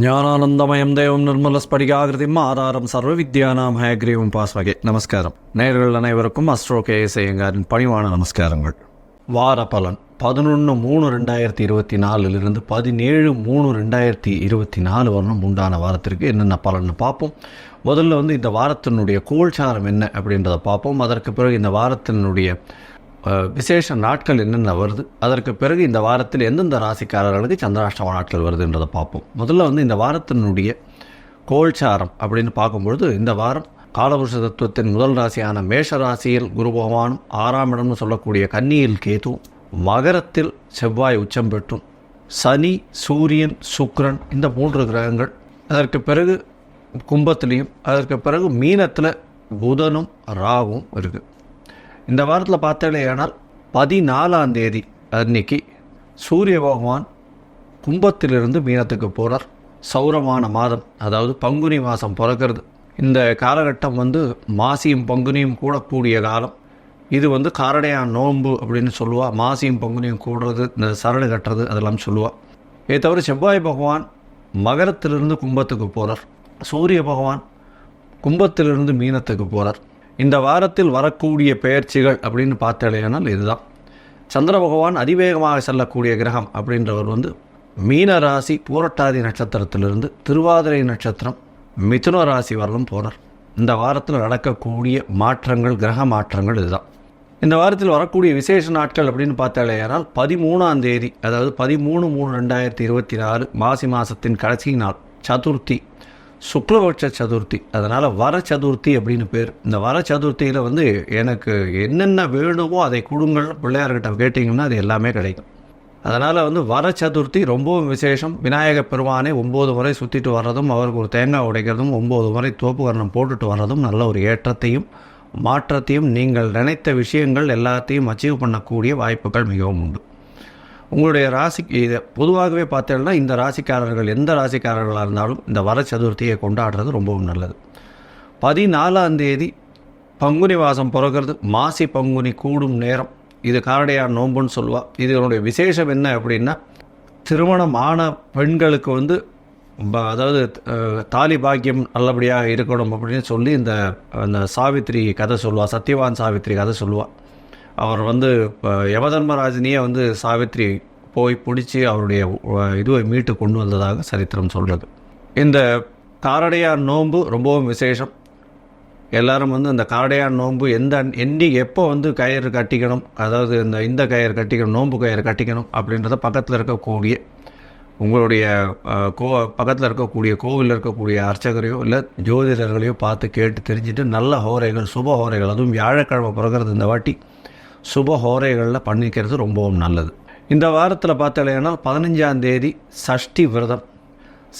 ஞானானந்தமயம் தேவம் நிர்மலஸ்படிகாகிருதிம் ஆதாரம் சர்வ வித்யானாம் ஹயக்ரீவம் பாஸ்வகே. நமஸ்காரம். நேயர்கள் அனைவருக்கும் அஸ்ட்ரோ கேஎஸ் ஐயங்காரின் பணிவான நமஸ்காரங்கள். வார பலன் 11/3/2024 17/3/2024 வரணும் உண்டான வாரத்திற்கு என்னென்ன பலன்னு பார்ப்போம். முதல்ல இந்த வாரத்தினுடைய கோல்சாரம் என்ன அப்படின்றத பார்ப்போம். அதற்கு பிறகு இந்த வாரத்தினுடைய விசேஷ நாட்கள் என்னென்ன வருது, அதற்கு பிறகு இந்த வாரத்தில் எந்தெந்த ராசிக்காரர்களுக்கு சந்திராஷ்டம நாட்கள் வருதுன்றதை பார்ப்போம். முதல்ல இந்த வாரத்தினுடைய கோல்சாரம் அப்படின்னு பார்க்கும்பொழுது, இந்த வாரம் காலபுருஷ தத்துவத்தின் முதல் ராசியான மேஷ ராசியில் குரு பகவானும் 6ஆம் இடம்னு சொல்லக்கூடிய கன்னியில் கேது, மகரத்தில் செவ்வாய் உச்சம் பெற்றும், சனி சூரியன் சுக்கிரன் இந்த 3 கிரகங்கள், அதற்கு பிறகு கும்பத்திலையும், அதற்கு பிறகு மீனத்தில் புதனும் ராகும் இருக்குது. இந்த வாரத்தில் பார்த்தாலேயானால் 14ஆம் தேதி அன்னைக்கு சூரிய பகவான் கும்பத்திலிருந்து மீனத்துக்கு போகிறார். சௌரமான மாதம், அதாவது பங்குனி மாதம் பிறக்கிறது. இந்த காலகட்டம் மாசியும் பங்குனியும் கூடக்கூடிய காலம். இது காரடையான் நோன்பு அப்படின்னு சொல்லுவா. மாசியும் பங்குனியும் கூடுறது, இந்த சரடு கட்டுறது அதெல்லாம் சொல்லுவாள். இதை தவிர செவ்வாய் பகவான் மகரத்திலிருந்து கும்பத்துக்கு போகிறார். சூரிய பகவான் கும்பத்திலிருந்து மீனத்துக்கு போகிறார். இந்த வாரத்தில் வரக்கூடிய பெயர்ச்சிகள் அப்படின்னு பார்த்தாலேனால் இதுதான். சந்திர பகவான் அதிவேகமாக செல்லக்கூடிய கிரகம் அப்படின்றவர் மீன ராசி பூரட்டாதி நட்சத்திரத்திலிருந்து திருவாதிரை நட்சத்திரம் மிதுன ராசி வரலும் போகிறார். இந்த வாரத்தில் நடக்கக்கூடிய மாற்றங்கள், கிரக மாற்றங்கள் இதுதான். இந்த வாரத்தில் வரக்கூடிய விசேஷ நாட்கள் அப்படின்னு பார்த்தாலேயானால் 13ஆம் தேதி, அதாவது 13/3/2024 மாசி மாதத்தின் கடைசி நாள் சதுர்த்தி, சுக்லபட்ச சதுர்த்தி. அதனால் வர சதுர்த்தி அப்படின்னு பேர். இந்த வர சதுர்த்தியில் எனக்கு என்னென்ன வேணுமோ அதை கொடுங்கள் பிள்ளையார்கிட்ட கேட்டிங்கன்னா அது எல்லாமே கிடைக்கும். அதனால் வர சதுர்த்தி ரொம்பவும் விசேஷம். விநாயகப் பெருமானை 9 முறை சுற்றிட்டு வர்றதும், அவருக்கு ஒரு தேங்காய் உடைக்கிறதும், 9 முறை தோப்பு கரணம் போட்டுட்டு வர்றதும் நல்ல ஒரு ஏற்றத்தையும் மாற்றத்தையும், நீங்கள் நினைத்த விஷயங்கள் எல்லாத்தையும் அச்சீவ் பண்ணக்கூடிய வாய்ப்புகள் மிகவும் உண்டு. உங்களுடைய ராசிக்கு இதை பொதுவாகவே பார்த்தீங்கன்னா இந்த ராசிக்காரர்கள் எந்த ராசிக்காரர்களாக இருந்தாலும் இந்த வர சதுர்த்தியை கொண்டாடுறது ரொம்பவும் நல்லது. 14ஆம் தேதி பங்குனி மாதம் பிறக்கிறது. மாசி பங்குனி கூடும் நேரம். இது காரடையான் நோன்புன்னு சொல்லுவாள். இதனுடைய விசேஷம் என்ன அப்படின்னா, திருமணம் ஆன பெண்களுக்கு அதாவது தாலி பாக்கியம் நல்லபடியாக இருக்கணும் அப்படின்னு சொல்லி அந்த சாவித்திரி கதை சொல்லுவாள். சத்யவான் சாவித்திரி கதை சொல்லுவாள். அவர் யமதர்மராஜினியே சாவித்திரி போய் பிடிச்சி அவருடைய இதுவை மீட்டு கொண்டு வந்ததாக சரித்திரம் சொல்கிறது. இந்த காரடையான் நோன்பு ரொம்பவும் விசேஷம். எல்லாரும் இந்த காரடையான் நோன்பு எப்போ கயிறு கட்டிக்கணும், அதாவது இந்த கயிறு கட்டிக்கணும், நோன்பு கயிறு கட்டிக்கணும் அப்படின்றத பக்கத்தில் இருக்கக்கூடிய உங்களுடைய பக்கத்தில் இருக்கக்கூடிய கோவிலில் இருக்கக்கூடிய அர்ச்சகரையோ இல்லை ஜோதிடர்களையோ பார்த்து கேட்டு தெரிஞ்சுட்டு நல்ல ஹோரைகள், சுப ஹோரைகள், அதுவும் வியாழக்கிழமை பிறகுறது இந்த வாட்டி சுப ஹோரைகளில் பண்ணிக்கிறது ரொம்பவும் நல்லது. இந்த வாரத்தில் பார்த்தாலேனால் 15ஆம் தேதி சஷ்டி விரதம்.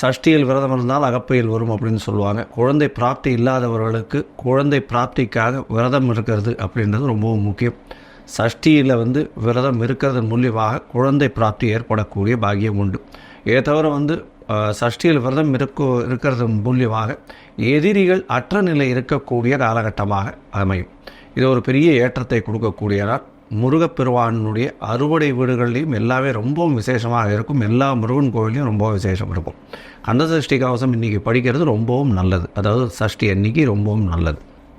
சஷ்டியில் விரதம் இருந்தால் அகப்பையில் வரும் அப்படின்னு சொல்லுவாங்க. குழந்தை பிராப்தி இல்லாதவர்களுக்கு குழந்தை பிராப்திக்காக விரதம் இருக்கிறது அப்படின்றது ரொம்பவும் முக்கியம். சஷ்டியில் விரதம் இருக்கிறதன் மூலியமாக குழந்தை பிராப்தி ஏற்படக்கூடிய பாக்கியம் உண்டு. இதை தவிர சஷ்டியில் விரதம் இருக்கிறது மூலியமாக எதிரிகள் அற்ற நிலை இருக்கக்கூடிய காலகட்டமாக அமையும். இது ஒரு பெரிய ஏற்றத்தை கொடுக்கக்கூடிய நாள். முருகப்பெருமானுடைய அறுவடை வீடுகள்லையும் எல்லாமே ரொம்பவும் விசேஷமாக இருக்கும். எல்லா முருகன் கோவிலையும் ரொம்ப விசேஷம் இருக்கும். கந்த சஷ்டி கவசம் இன்றைக்கி படிக்கிறது ரொம்பவும் நல்லது. அதாவது சஷ்டி அன்னைக்கு ரொம்பவும் நல்லது.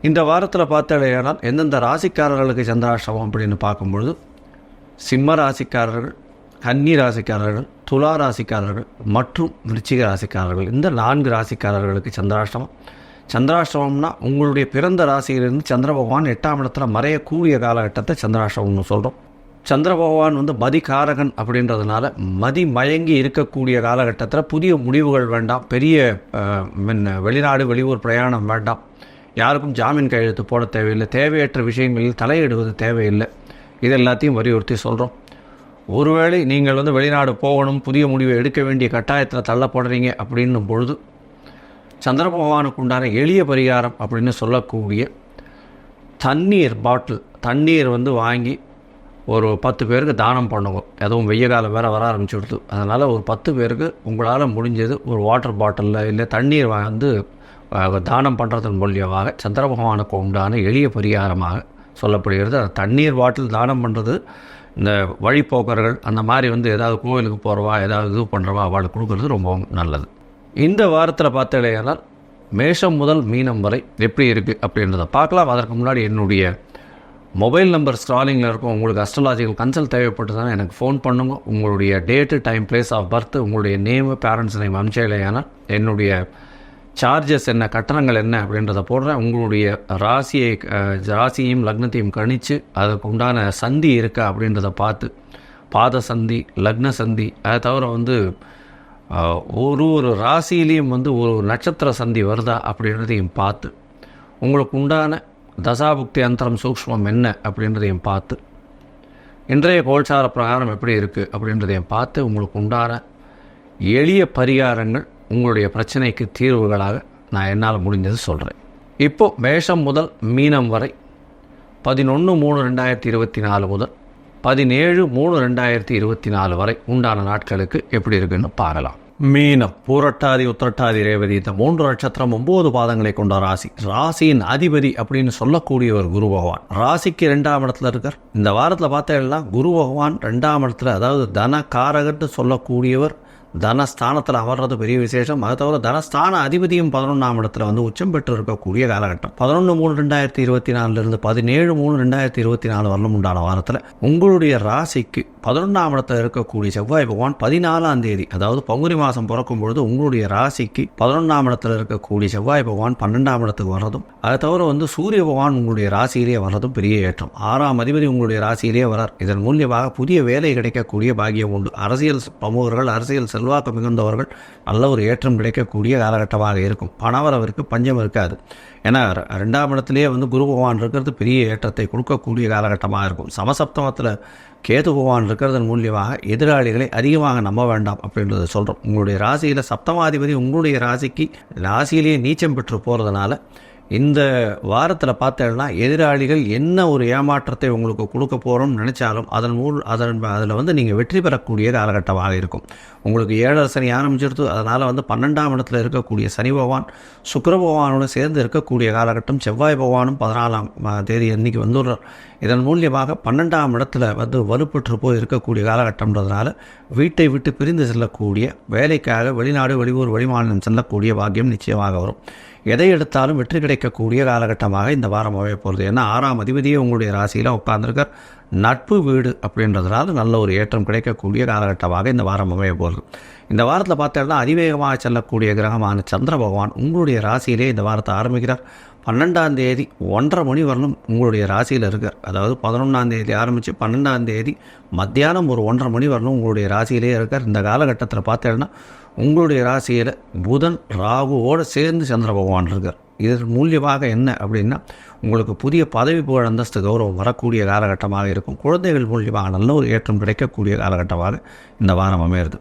இந்த வாரத்தில் பார்த்தாலேயானால் எந்தெந்த ராசிக்காரர்களுக்கு சந்திராஷ்டமம் அப்படின்னு பார்க்கும்பொழுது, சிம்ம ராசிக்காரர்கள், கன்னி ராசிக்காரர்கள், துலா ராசிக்காரர்கள் மற்றும் விருச்சிக ராசிக்காரர்கள், இந்த 4 ராசிக்காரர்களுக்கு சந்திராஷ்டமம். சந்திராஷ்டமம்னா உங்களுடைய பிறந்த ராசியிலிருந்து சந்திர பகவான் 8ஆம் இடத்துல மறையக்கூடிய காலகட்டத்தை சந்திராஷ்டமம்னு சொல்கிறோம். சந்திர பகவான் மதிகாரகன் அப்படின்றதுனால மதி மயங்கி இருக்கக்கூடிய காலகட்டத்தில் புதிய முடிவுகள் வேண்டாம். பெரிய வெளிநாடு வெளியூர் பிரயாணம் வேண்டாம். யாருக்கும் ஜாமீன் கையெழுத்து போட தேவையில்லை. தேவையற்ற விஷயங்களில் தலையிடுவது தேவையில்லை. இது எல்லாத்தையும் வலியுறுத்தி சொல்கிறோம். ஒருவேளை நீங்கள் வெளிநாடு போகணும், புதிய முடிவை எடுக்க வேண்டிய கட்டாயத்தில் தள்ளப்படுறீங்க அப்படின்னும் பொழுது சந்திர பகவானுக்கு உண்டான எளிய பரிகாரம் அப்படின்னு சொல்லக்கூடிய தண்ணீர் பாட்டில், தண்ணீர் வாங்கி ஒரு 10 பேருக்கு தானம் பண்ணுவோம். அதுவும் வெய்ய காலம் வேறு வர ஆரம்பிச்சுடுது. அதனால் ஒரு 10 பேருக்கு உங்களால் முடிஞ்சது ஒரு வாட்டர் பாட்டிலில் இல்லை தண்ணீர் தானம் பண்ணுறதன் மூலியமாக சந்திர பகவானுக்கு உண்டான எளிய பரிகாரமாக சொல்லப்படுகிறது. அந்த தண்ணீர் பாட்டில் தானம் பண்ணுறது இந்த வழிப்போக்கர்கள் அந்த மாதிரி ஏதாவது கோவிலுக்கு போகிறவா, ஏதாவது இது பண்ணுறவா அவளுக்கு கொடுக்குறது ரொம்பவும் நல்லது. இந்த வாரத்தில் பார்த்தீங்கன்னா மேஷம் முதல் மீனம் வரை எப்படி இருக்குது அப்படின்றத பார்க்கலாம். அதற்கு முன்னாடி என்னுடைய மொபைல் நம்பர் ஸ்க்ராலிங்கில் இருக்கும். உங்களுக்கு அஸ்ட்ராலாஜிக்கல் கன்சல்ட் தேவைப்பட்டதுன்னா எனக்கு ஃபோன் பண்ணுங்க. உங்களுடைய date, time, place of birth, உங்களுடைய நேமு, பேரண்ட்ஸ் நேம் அனுப்பிச்சலையானால் என்னுடைய சார்ஜஸ் என்ன, கட்டணங்கள் என்ன அப்படின்றத போடுறேன். உங்களுடைய ராசியையும் லக்னத்தையும் கணித்து அதுக்கு உண்டான சந்தி இருக்கா அப்படின்றத பார்த்து, பாத சந்தி, லக்ன சந்தி, அதை தவிர ஒரு ராசியிலையும் ஒரு நட்சத்திர சந்தி வருதா அப்படின்றதையும் பார்த்து, உங்களுக்கு உண்டான தசாபுக்தி அந்தரம் சூக்ஷ்மம் என்ன அப்படின்றதையும் பார்த்து, இன்றைய கோல்சார பிரகாரம் எப்படி இருக்குது அப்படின்றதையும் பார்த்து, உங்களுக்கு உண்டான எளிய பரிகாரங்கள் உங்களுடைய பிரச்சனைக்கு தீர்வுகளாக நான் என்னால் முடிஞ்சது சொல்கிறேன். இப்போது மேஷம் முதல் மீனம் வரை 11/3/2024 முதல் 17/3/2024 வரை உண்டான நாட்களுக்கு எப்படி இருக்குன்னு பார்க்கலாம். மீனம் பூரட்டாதி, உத்திரட்டாதி, ரேவதி இந்த 3 நட்சத்திரம் 9 பாதங்களை கொண்ட ராசி. ராசியின் அதிபதி அப்படின்னு சொல்லக்கூடியவர் குரு பகவான். ராசிக்கு 2ஆம் இடத்துல இருக்கார். இந்த வாரத்தில் பார்த்தீங்கன்னா குரு பகவான் 2ஆம் இடத்துல, அதாவது தன காரகன்னு சொல்லக்கூடியவர் தனஸ்தானத்தில் அமர்றது பெரிய விசேஷம். அதை தவிர தனஸ்தான அதிபதியும் 11ஆம் இடத்துல உச்சம் பெற்று இருக்கக்கூடிய காலகட்டம். 11/3/2024 17/3/2024 வரலும் உண்டான வாரத்தில் உங்களுடைய ராசிக்கு 11ஆம் இடத்துல இருக்கக்கூடிய செவ்வாய் பகவான் 14ஆம் தேதி, அதாவது பங்குனி மாதம் பிறக்கும் பொழுது உங்களுடைய ராசிக்கு 11ஆம் இடத்துல இருக்கக்கூடிய செவ்வாய் பகவான் 12ஆம் இடத்துக்கு வர்றதும், அதை தவிர சூரிய பகவான் உங்களுடைய ராசியிலேயே வர்றதும் பெரிய ஏற்றம். 6ஆம் அதிபதி உங்களுடைய ராசியிலேயே வரார். இதன் மூலியமாக புதிய வேலை கிடைக்கக்கூடிய பாக்கியம் உண்டு. அரசியல் பிரமுகர்கள், அரசியல் செல்வாக்கு மிகுந்தவர்கள் நல்ல ஒரு ஏற்றம் கிடைக்கக்கூடிய காலகட்டமாக இருக்கும். பணவரவிற்கு பஞ்சம் இருக்காது. ஏன்னா 2ஆம் இடத்துலேயே குரு பகவான் இருக்கிறது பெரிய ஏற்றத்தை கொடுக்கக்கூடிய காலகட்டமாக இருக்கும். சமசப்தமத்தில் கேது பகவான் இருக்கிறதன் மூலியமாக எதிராளிகளை அதிகமாக நம்ப வேண்டாம் அப்படின்றத சொல்கிறோம். உங்களுடைய ராசியில் சப்தமாதிபதி உங்களுடைய ராசியிலேயே நீச்சம் பெற்று போகிறதுனால இந்த வாரத்தில் பார்த்தேன்னா எதிராளிகள் என்ன ஒரு ஏமாற்றத்தை உங்களுக்கு கொடுக்க போகிறோம்னு நினச்சாலும் அதில் நீங்கள் வெற்றி பெறக்கூடிய காலகட்டமாக இருக்கும். உங்களுக்கு 7 சனி ஆரம்பிச்சிருது. அதனால் 12ஆம் இடத்துல இருக்கக்கூடிய சனி பகவான் சுக்கிர பகவானோடு சேர்ந்து இருக்கக்கூடிய காலகட்டம். செவ்வாய் பகவானும் 14ஆம் தேதி அன்றைக்கி வந்துடுறார். இதன் மூலியமாக 12ஆம் இடத்துல வலுப்பெற்று போய் இருக்கக்கூடிய காலகட்டம்ன்றதுனால வீட்டை விட்டு பிரிந்து செல்லக்கூடிய, வேலைக்காக வெளிநாடு, வெளியூர், வெளிமாநிலம் செல்லக்கூடிய பாக்கியம் நிச்சயமாக வரும். எதை எடுத்தாலும் வெற்றி கிடைக்கக்கூடிய காலகட்டமாக இந்த வாரம் அமைய போகிறது. ஏன்னா 6ஆம் அதிபதியே உங்களுடைய ராசியில் உட்கார்ந்துருக்கார். நட்பு வீடு அப்படின்றதுனால நல்ல ஒரு ஏற்றம் கிடைக்கக்கூடிய காலகட்டமாக இந்த வாரம் அமைய போகிறது. இந்த வாரத்தில் பார்த்தோம்னா அதிவேகமாக செல்லக்கூடிய கிரகமான சந்திர பகவான் உங்களுடைய ராசியிலே இந்த வாரத்தை ஆரம்பிக்கிறார். 12ஆம் தேதி 1:30 மணி வரலும் உங்களுடைய ராசியில் இருக்கார். அதாவது 11ஆம் தேதி ஆரம்பித்து 12ஆம் தேதி மத்தியானம் ஒரு 1:30 மணி வரலும் உங்களுடைய ராசியிலே இருக்கார். இந்த காலகட்டத்தில் பார்த்தோம்னா உங்களுடைய ராசியில் புதன் ராகுவோடு சேர்ந்து சந்திர பகவான் இருக்கார். இதன் மூலியமாக என்ன அப்படின்னா உங்களுக்கு புதிய பதவி, புகழ், அந்தஸ்து, கௌரவம் வரக்கூடிய காலகட்டமாக இருக்கும். குழந்தைகள் மூலியமாக நல்ல ஒரு ஏற்றம் கிடைக்கக்கூடிய காலகட்டமாக இந்த வாரம் அமையிறது.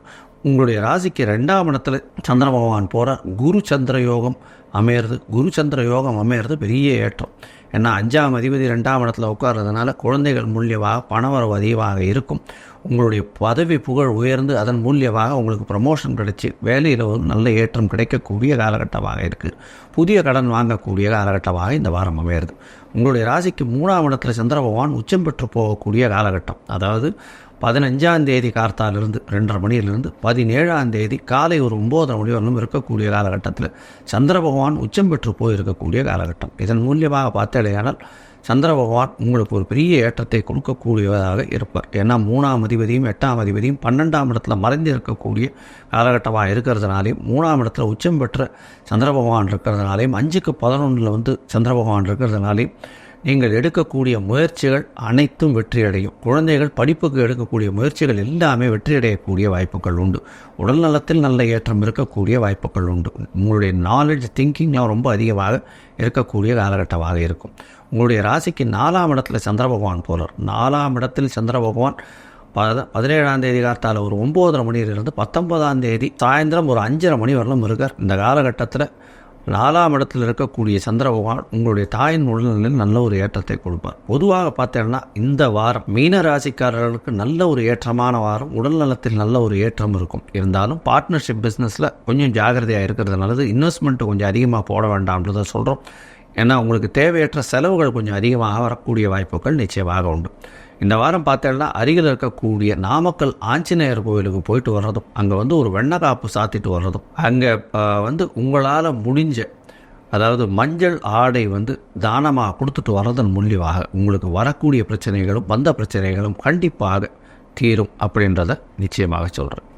உங்களுடைய ராசிக்கு 2ஆம் இடத்துல சந்திர பகவான் போகிறார். குரு சந்திர யோகம் அமையிறது. குரு சந்திர யோகம் அமையிறது பெரிய ஏற்றம். ஏன்னா 5ஆம் அதிபதி 2ஆம் இடத்துல உட்கார்றதுனால குழந்தைகள் மூலியமாக பணவரவு அதிகமாக இருக்கும். உங்களுடைய பதவி, புகழ் உயர்ந்து அதன் மூலியமாக உங்களுக்கு ப்ரமோஷன் கிடைச்சி வேலையில் ஒரு நல்ல ஏற்றம் கிடைக்கக்கூடிய காலகட்டமாக இருக்குது. புதிய கடன் வாங்கக்கூடிய காலகட்டமாக இந்த வாரம் அமையிறது. உங்களுடைய ராசிக்கு 3ஆம் இடத்துல சந்திர பகவான் உச்சம் பெற்று போகக்கூடிய காலகட்டம். அதாவது 15ஆம் தேதி கார்த்தாலிருந்து 2:30 மணியிலிருந்து 17ஆம் தேதி காலை ஒரு 9:30 மணி வரலும் இருக்கக்கூடிய காலகட்டத்தில் சந்திர பகவான் உச்சம் பெற்று போயிருக்கக்கூடிய காலகட்டம். இதன் மூலியமாக பார்த்தடையானால் சந்திர பகவான் உங்களுக்கு ஒரு பெரிய ஏற்றத்தை கொடுக்கக்கூடியதாக இருப்பார். ஏன்னா 3ஆம் அதிபதியும் 8ஆம் அதிபதியும் 12ஆம் இடத்துல மறைந்து இருக்கக்கூடிய காலகட்டமாக இருக்கிறதுனாலையும் 3ஆம் இடத்துல உச்சம் பெற்ற சந்திர பகவான் இருக்கிறதுனாலையும் 5க்கு 11 சந்திர பகவான் இருக்கிறதுனாலையும் நீங்கள் எடுக்கக்கூடிய முயற்சிகள் அனைத்தும் வெற்றியடையும். குழந்தைகள் படிப்புக்கு எடுக்கக்கூடிய முயற்சிகள் எல்லாமே வெற்றியடையக்கூடிய வாய்ப்புகள் உண்டு. உடல் நலத்தில் நல்ல ஏற்றம் இருக்கக்கூடிய வாய்ப்புகள் உண்டு. உங்களுடைய நாலேஜ், திங்கிங்லாம் ரொம்ப அதிகமாக இருக்கக்கூடிய காலகட்டமாக இருக்கும். உங்களுடைய ராசிக்கு 4ஆம் இடத்துல சந்திர பகவான் போகிறார். 4ஆம் இடத்தில் சந்திர பகவான் 17ஆம் தேதி காத்தால் ஒரு 9:30 மணியிலிருந்து 19ஆம் தேதி சாயந்தரம் ஒரு 5:30 மணி வரலும் இருக்கார். இந்த காலகட்டத்தில் 4ஆம் இடத்தில் இருக்கக்கூடிய சந்திர பகவான் உங்களுடைய தாயின் உடல்நிலையில் நல்ல ஒரு ஏற்றத்தை கொடுப்பார். பொதுவாக பார்த்தீங்கன்னா இந்த வாரம் மீன ராசிக்காரர்களுக்கு நல்ல ஒரு ஏற்றமான வாரம். உடல் நலத்தில் நல்ல ஒரு ஏற்றம் இருக்கும். இருந்தாலும் பார்ட்னர்ஷிப் பிஸ்னஸில் கொஞ்சம் ஜாகிரதையாக இருக்கிறது நல்லது. இன்வெஸ்ட்மெண்ட்டு கொஞ்சம் அதிகமாக போட வேண்டாம்ன்றதை சொல்கிறோம். ஏன்னா உங்களுக்கு தேவையற்ற செலவுகள் கொஞ்சம் அதிகமாக வரக்கூடிய வாய்ப்புகள் நிச்சயமாக உண்டு. இந்த வாரம் பார்த்தேன்னா அருகில் இருக்கக்கூடிய நாமக்கல் ஆஞ்சநேயர் கோவிலுக்கு போயிட்டு வர்றதும், அங்கே வந்து ஒரு வெண்ணக்காப்பு சாத்திட்டு வர்றதும், அங்கே வந்து உங்களால் முடிஞ்ச அதாவது மஞ்சள் ஆடை வந்து தானமாக கொடுத்துட்டு வர்றதன் மூலியமாக உங்களுக்கு வரக்கூடிய பிரச்சனைகளும் வந்த பிரச்சனைகளும் கண்டிப்பாக தீரும் அப்படின்றத நிச்சயமாக சொல்கிறேன்.